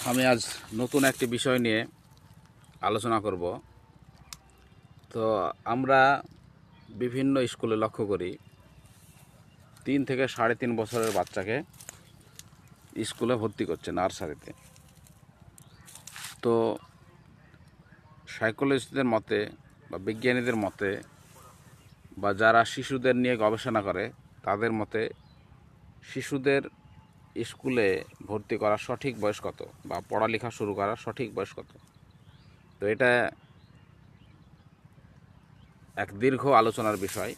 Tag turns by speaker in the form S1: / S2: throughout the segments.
S1: আমি আজ নতুন একটি বিষয় নিয়ে আলোচনা করব। তো আমরা বিভিন্ন স্কুলে লক্ষ্য করি 3 থেকে 3.5 বছরের বাচ্চাকে স্কুলে ভর্তি করছে নার্সারিতে। তো সাইকোলজিস্টদের মতে বা বিজ্ঞানীদের মতে বা যারা শিশুদের নিয়ে গবেষণা করে তাদের মতে শিশুদের স্কুলে ভর্তি করার সঠিক বয়স কত বা পড়ালেখা শুরু করার সঠিক বয়স কত। তো এটা এক দীর্ঘ আলোচনার বিষয়,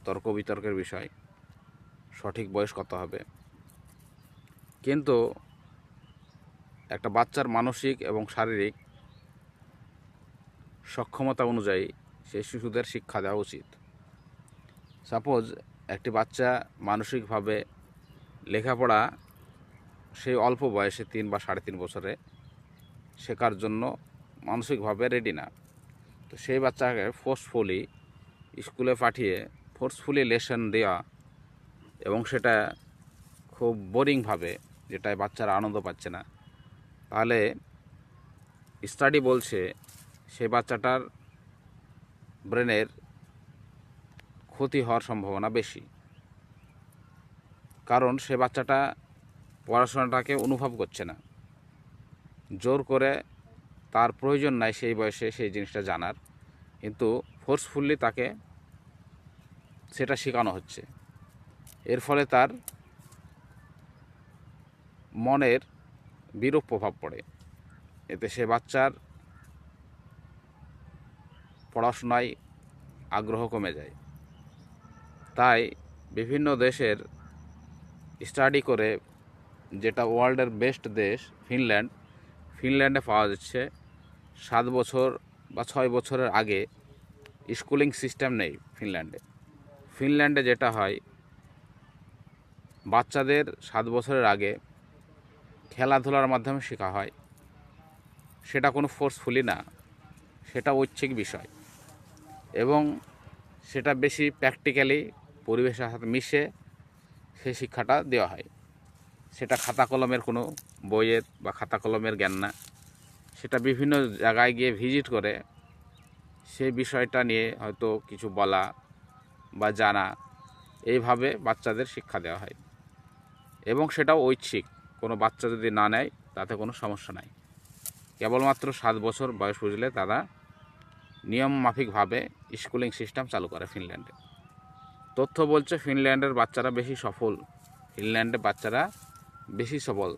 S1: তর্ক বিতর্কের বিষয়, সঠিক বয়স কত হবে। কিন্তু একটা বাচ্চার মানসিক এবং শারীরিক সক্ষমতা অনুযায়ী সেই শিশুদের শিক্ষা দেওয়া উচিত। সাপোজ একটি বাচ্চা মানসিকভাবে লেখাপড়া সেই অল্প বয়সে 3 বা 3.5 বছরে শেখার জন্য মানসিকভাবে রেডি না, তো সেই বাচ্চাকে ফোর্সফুলি স্কুলে পাঠিয়ে ফোর্সফুলি লেসন দেওয়া এবং সেটা খুব বোরিংভাবে, যেটায় বাচ্চারা আনন্দ পাচ্ছে না, তাহলে স্টাডি বলছে সেই বাচ্চাটার ব্রেনের ক্ষতি হওয়ার সম্ভাবনা বেশি। কারণ সে বাচ্চাটা পড়াশোনাটাকে অনুভব করছে না, জোর করে তার প্রয়োজন নাই সেই বয়সে সেই জিনিসটা জানার, কিন্তু ফোর্সফুলি তাকে সেটা শেখানো হচ্ছে। এর ফলে তার মনের বিরূপ প্রভাব পড়ে, এতে সে বাচ্চার পড়াশোনায় আগ্রহ কমে যায়। তাই বিভিন্ন দেশের স্টাডি করে, যেটা ওয়ার্ল্ডের বেস্ট দেশ ফিনল্যান্ডে পাওয়া যাচ্ছে 7 বছর বা 6 বছরের আগে স্কুলিং সিস্টেম নেই ফিনল্যান্ডে যেটা হয়, বাচ্চাদের 7 বছরের আগে খেলাধুলার মাধ্যমে শেখা হয়। সেটা কোনো ফোর্সফুলি না, সেটা ঐচ্ছিক বিষয় এবং সেটা বেশি প্র্যাকটিক্যালি পরিবেশের সাথে মিশে সেই শিক্ষাটা দেওয়া হয়। সেটা খাতা কলমের কোনো বইয়ের বা খাতা কলমের জ্ঞান না, সেটা বিভিন্ন জায়গায় গিয়ে ভিজিট করে সেই বিষয়টা নিয়ে হয়তো কিছু বলা বা জানা, এইভাবে বাচ্চাদের শিক্ষা দেওয়া হয় এবং সেটাও ঐচ্ছিক। কোনো বাচ্চা যদি না নেয় তাতে কোনো সমস্যা নাই। কেবলমাত্র 7 বছর বয়স বুঝলে তারা নিয়ম মাফিকভাবে স্কুলিং সিস্টেম চালু করে ফিনল্যান্ডে। তথ্য বলছে ফিনল্যান্ডের বাচ্চারা বেশি সফল।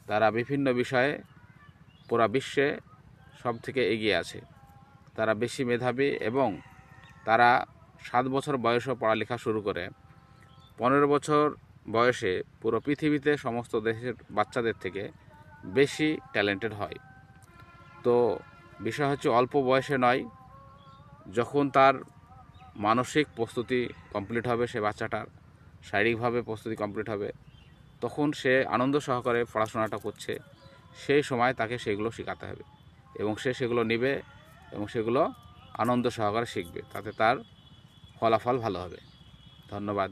S1: তারা বিভিন্ন বিষয়ে পুরা বিশ্বে সব থেকে এগিয়ে আছে। তারা বেশি মেধাবী এবং তারা 7 বছর বয়সে পড়ালেখা শুরু করে 15 বছর বয়সে পুরো পৃথিবীতে সমস্ত দেশের বাচ্চাদের থেকে বেশি ট্যালেন্টেড হয়। তো বিষয় হচ্ছে অল্প বয়সে নয়, যখন তার মানসিক প্রস্তুতি কমপ্লিট হবে, সে বাচ্চাটার শারীরিকভাবে প্রস্তুতি কমপ্লিট হবে, তখন সে আনন্দ সহকারে পড়াশোনাটা করছে, সেই সময় তাকে সেগুলো শেখাতে হবে এবং সে সেগুলো নেবে এবং সেগুলো আনন্দ সহকারে শিখবে, তাতে তার ফলাফল ভালো হবে। ধন্যবাদ।